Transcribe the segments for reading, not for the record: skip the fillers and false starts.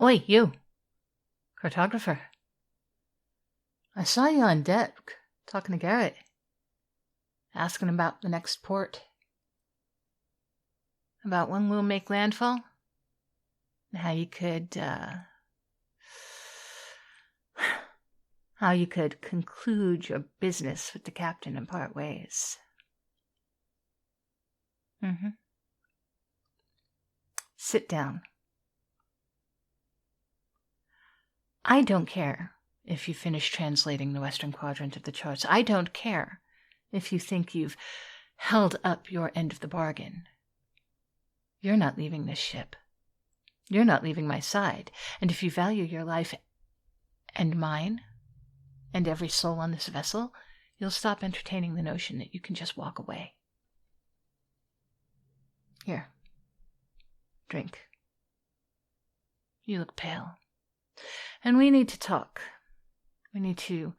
Oi, you. Cartographer. I saw you on deck, talking to Garrett. Asking about the next port. About when we'll make landfall. And how you could conclude your business with the captain and part ways. Sit down. I don't care if you finish translating the Western Quadrant of the charts. I don't care if you think you've held up your end of the bargain. You're not leaving this ship. You're not leaving my side. And if you value your life and mine and every soul on this vessel, you'll stop entertaining the notion that you can just walk away. Here. Drink. You look pale. And we need to talk. We need to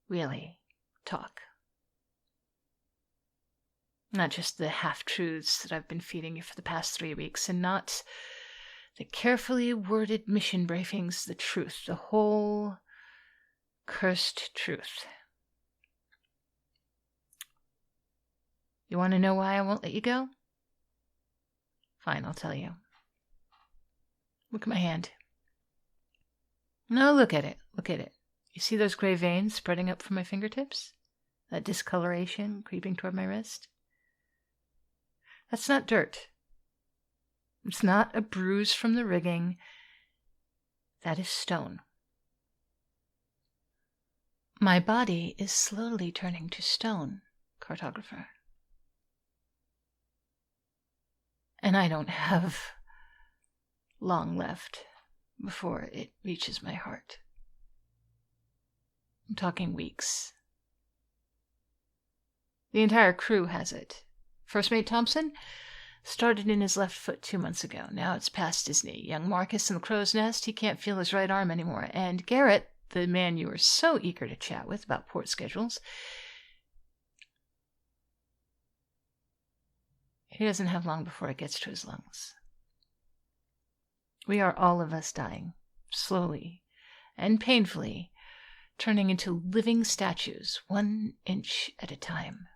really talk. Not just the half-truths that I've been feeding you for the past 3 weeks, and not the carefully worded mission briefings, the truth, the whole cursed truth. You want to know why I won't let you go? Fine, I'll tell you. Look at my hand. No, look at it. Look at it. You see those gray veins spreading up from my fingertips? That discoloration creeping toward my wrist? That's not dirt. It's not a bruise from the rigging. That is stone. My body is slowly turning to stone, cartographer. And I don't have long left before it reaches my heart. I'm talking weeks. The entire crew has it. First Mate Thompson started in his left foot 2 months ago. Now it's past his knee. Young Marcus in the crow's nest, he can't feel his right arm anymore. And Garrett, the man you were so eager to chat with about port schedules, he doesn't have long before it gets to his lungs. We are all of us dying, slowly and painfully, turning into living statues, 1 inch at a time.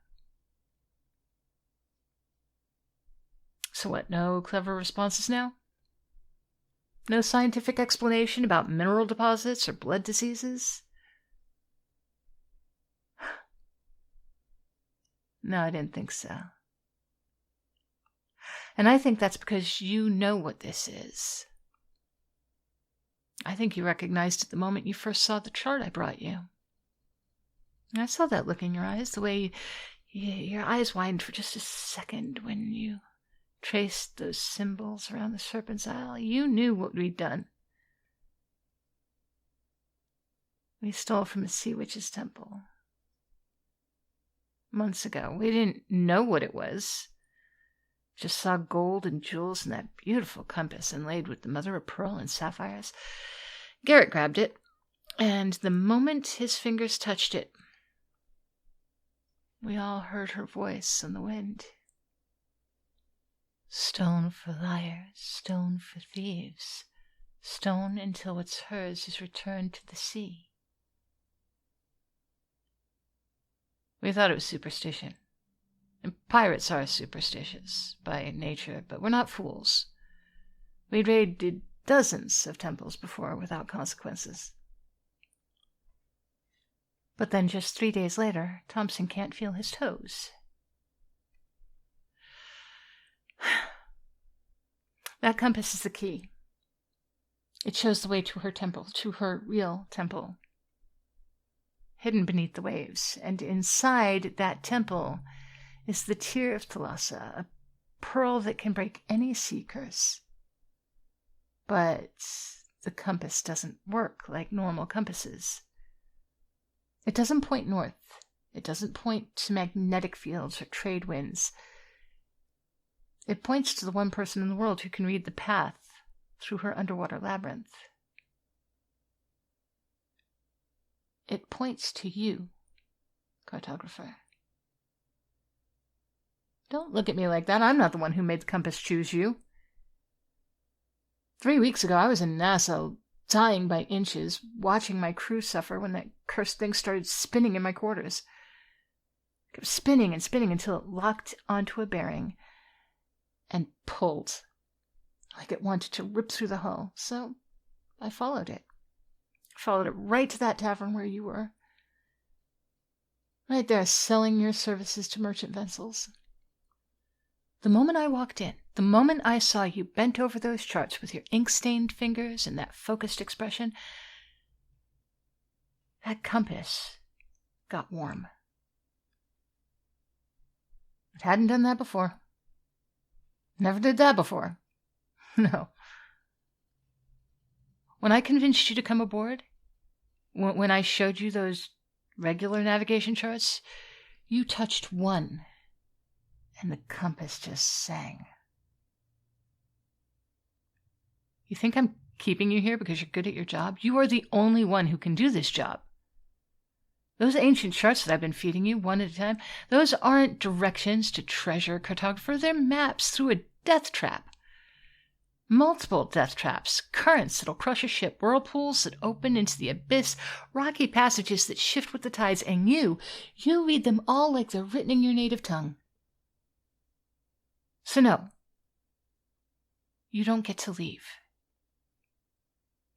So what, no clever responses now? No scientific explanation about mineral deposits or blood diseases? No, I didn't think so. And I think that's because you know what this is. I think you recognized it the moment you first saw the chart I brought you. And I saw that look in your eyes, the way your eyes widened for just a second when you traced those symbols around the Serpent's Isle. You knew what we'd done. We stole from a sea witch's temple. Months ago. We didn't know what it was. Just saw gold and jewels in that beautiful compass inlaid with the mother of pearl and sapphires. Garrett grabbed it, and the moment his fingers touched it, we all heard her voice on the wind. Stone for liars, stone for thieves, stone until what's hers is returned to the sea. We thought it was superstition. And pirates are superstitious by nature, but we're not fools. We'd raided dozens of temples before without consequences. But then just 3 days later, Thompson can't feel his toes. That compass is the key. It shows the way to her temple, to her real temple, hidden beneath the waves. And inside that temple is the tear of Thalassa, a pearl that can break any sea curse. But the compass doesn't work like normal compasses. It doesn't point north. It doesn't point to magnetic fields or trade winds. It points to the one person in the world who can read the path through her underwater labyrinth. It points to you, cartographer. Don't look at me like that. I'm not the one who made the compass choose you. 3 weeks ago, I was in NASA, dying by inches, watching my crew suffer when that cursed thing started spinning in my quarters. It kept spinning and spinning until it locked onto a bearing and pulled, like it wanted to rip through the hull. So I followed it. Followed it right to that tavern where you were. Right there, selling your services to merchant vessels. The moment I walked in, the moment I saw you bent over those charts with your ink-stained fingers and that focused expression, that compass got warm. It hadn't done that before. Never did that before. No. When I convinced you to come aboard, when I showed you those regular navigation charts, you touched one, and the compass just sang. You think I'm keeping you here because you're good at your job? You are the only one who can do this job. Those ancient charts that I've been feeding you one at a time, those aren't directions to treasure cartographer. They're maps through a death trap. Multiple death traps, currents that'll crush a ship, whirlpools that open into the abyss, rocky passages that shift with the tides, and you read them all like they're written in your native tongue. So no, you don't get to leave.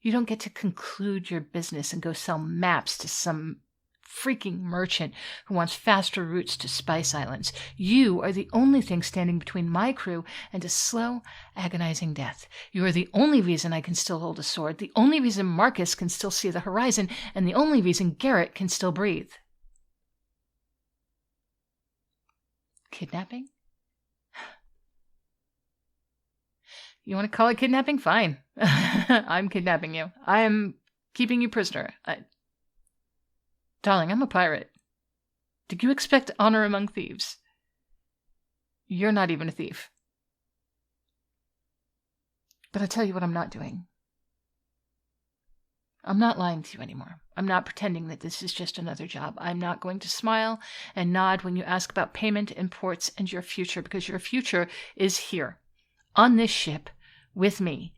You don't get to conclude your business and go sell maps to some freaking merchant who wants faster routes to Spice Islands. You are the only thing standing between my crew and a slow, agonizing death. You are the only reason I can still hold a sword, the only reason Marcus can still see the horizon, and the only reason Garrett can still breathe. Kidnapping? You want to call it kidnapping? Fine. I'm kidnapping you. I am keeping you prisoner. Darling, I'm a pirate. Did you expect honor among thieves? You're not even a thief. But I tell you what I'm not doing. I'm not lying to you anymore. I'm not pretending that this is just another job. I'm not going to smile and nod when you ask about payment and ports and your future, because your future is here, on this ship, with me,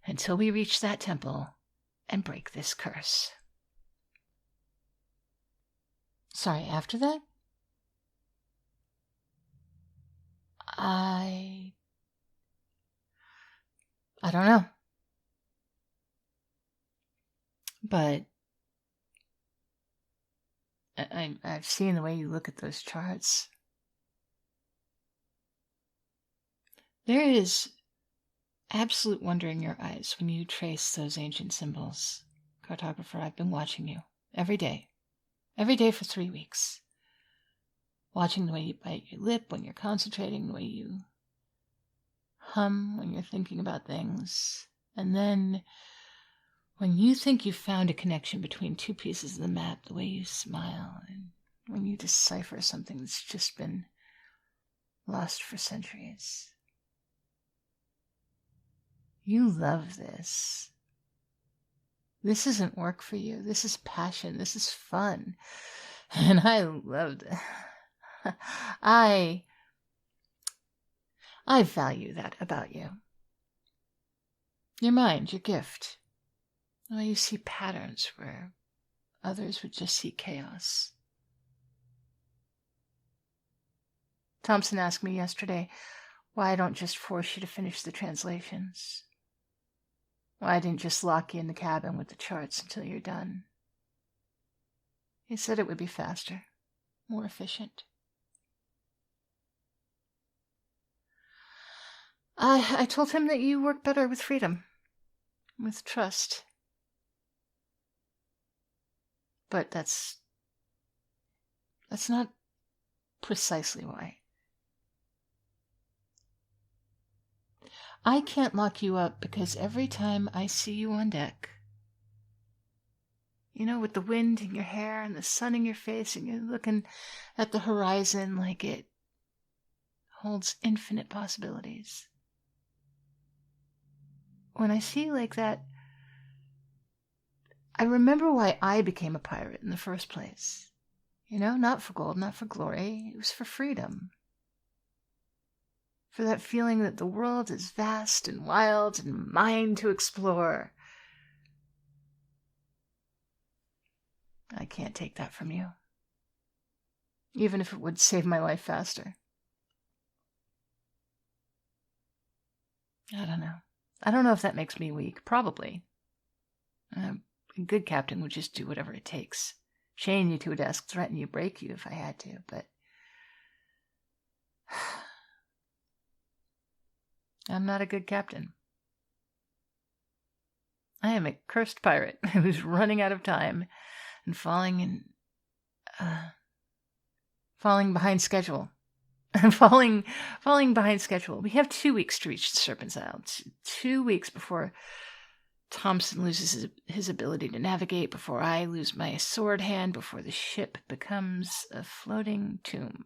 until we reach that temple and break this curse. Sorry, after that? I don't know. But I've seen the way you look at those charts. There is absolute wonder in your eyes when you trace those ancient symbols. Cartographer, I've been watching you every day for 3 weeks. Watching the way you bite your lip when you're concentrating, the way you hum when you're thinking about things. And then when you think you've found a connection between two pieces of the map, the way you smile, and when you decipher something that's just been lost for centuries. You love this. This isn't work for you. This is passion. This is fun. And I loved it. I value that about you. Your mind, your gift. The way you see patterns where others would just see chaos. Thompson asked me yesterday why I don't just force you to finish the translations. Why I didn't just lock you in the cabin with the charts until you're done. He said it would be faster, more efficient. I told him that you work better with freedom, with trust. But that's not precisely why. I can't lock you up because every time I see you on deck, with the wind in your hair and the sun in your face, and you're looking at the horizon like it holds infinite possibilities. When I see you like that, I remember why I became a pirate in the first place. Not for gold, not for glory. It was for freedom. for that feeling that the world is vast and wild and mine to explore. I can't take that from you, even if it would save my life faster. I don't know. I don't know if that makes me weak. Probably. A good captain would just do whatever it takes. Chain you to a desk, threaten you, break you if I had to, but I'm not a good captain. I am a cursed pirate who's running out of time and falling behind schedule. falling behind schedule. We have 2 weeks to reach the Serpent's Isle. 2 weeks before Thompson loses his ability to navigate, before I lose my sword hand, before the ship becomes a floating tomb,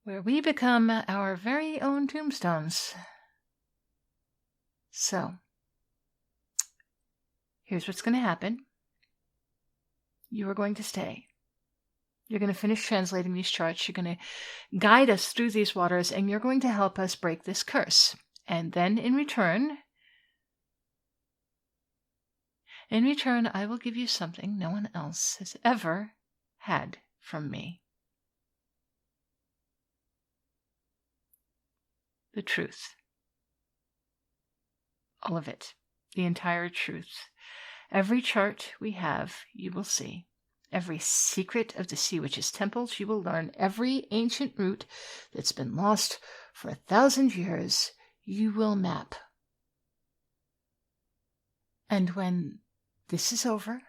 where we become our very own tombstones. So, here's what's going to happen. You are going to stay. You're going to finish translating these charts. You're going to guide us through these waters, and you're going to help us break this curse. And then in return, I will give you something no one else has ever had from me. The truth. All of it. The entire truth. Every chart we have, you will see. Every secret of the Sea Witch's temples you will learn. Every ancient route that's been lost for 1,000 years, you will map. And when this is over,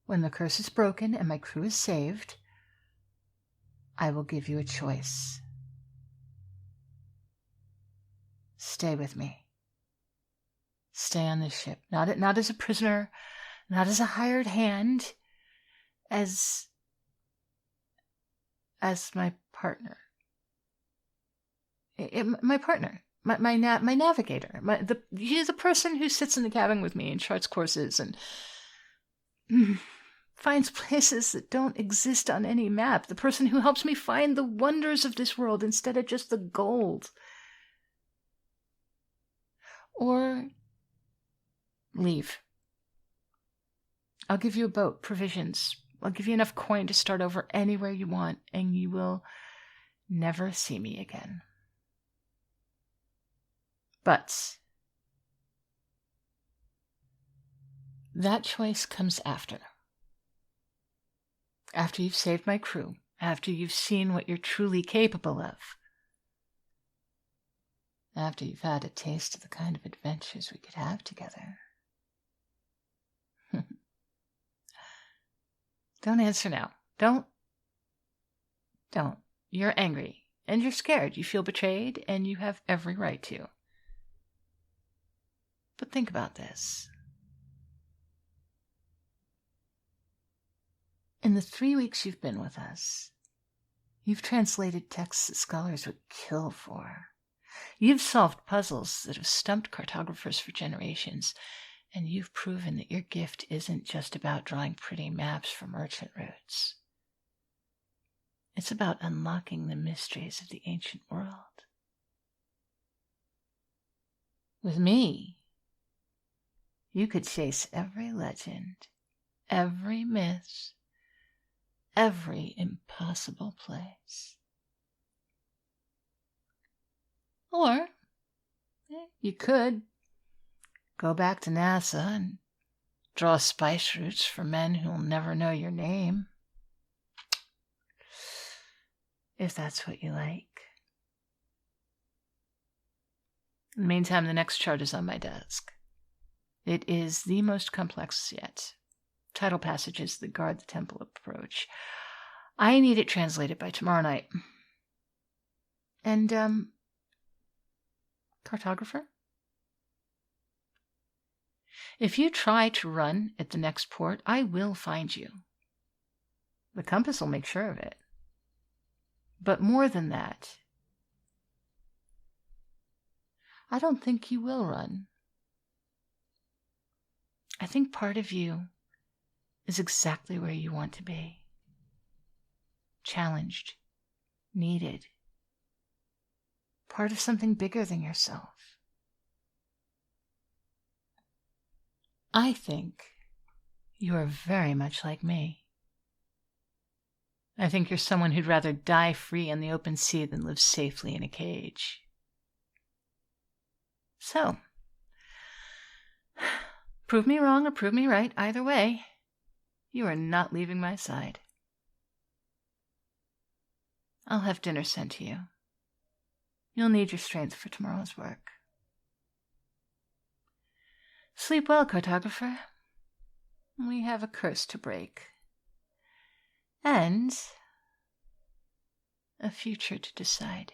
when the curse is broken and my crew is saved, I will give you a choice. Stay with me. Stay on this ship. Not as a prisoner, not as a hired hand, as my partner. My partner, my navigator, the person who sits in the cabin with me and charts courses and finds places that don't exist on any map. The person who helps me find the wonders of this world instead of just the gold. Or leave. I'll give you a boat, provisions. I'll give you enough coin to start over anywhere you want, and you will never see me again. But that choice comes after. After you've saved my crew, after you've seen what you're truly capable of, after you've had a taste of the kind of adventures we could have together. Don't answer now. Don't. You're angry, and you're scared. You feel betrayed, and you have every right to. But think about this. In the 3 weeks you've been with us, you've translated texts that scholars would kill for. You've solved puzzles that have stumped cartographers for generations, and you've proven that your gift isn't just about drawing pretty maps for merchant routes. It's about unlocking the mysteries of the ancient world. With me, you could chase every legend, every myth, every impossible place. Or you could go back to NASA and draw spice routes for men who'll never know your name. If that's what you like. In the meantime, the next chart is on my desk. It is the most complex yet. Tidal passages that guard the temple approach. I need it translated by tomorrow night. And, cartographer? If you try to run at the next port, I will find you. The compass will make sure of it. But more than that, I don't think you will run. I think part of you is exactly where you want to be. Challenged, needed, part of something bigger than yourself. I think you are very much like me. I think you're someone who'd rather die free in the open sea than live safely in a cage. So, prove me wrong or prove me right, either way, you are not leaving my side. I'll have dinner sent to you. You'll need your strength for tomorrow's work. Sleep well, cartographer. We have a curse to break. And a future to decide.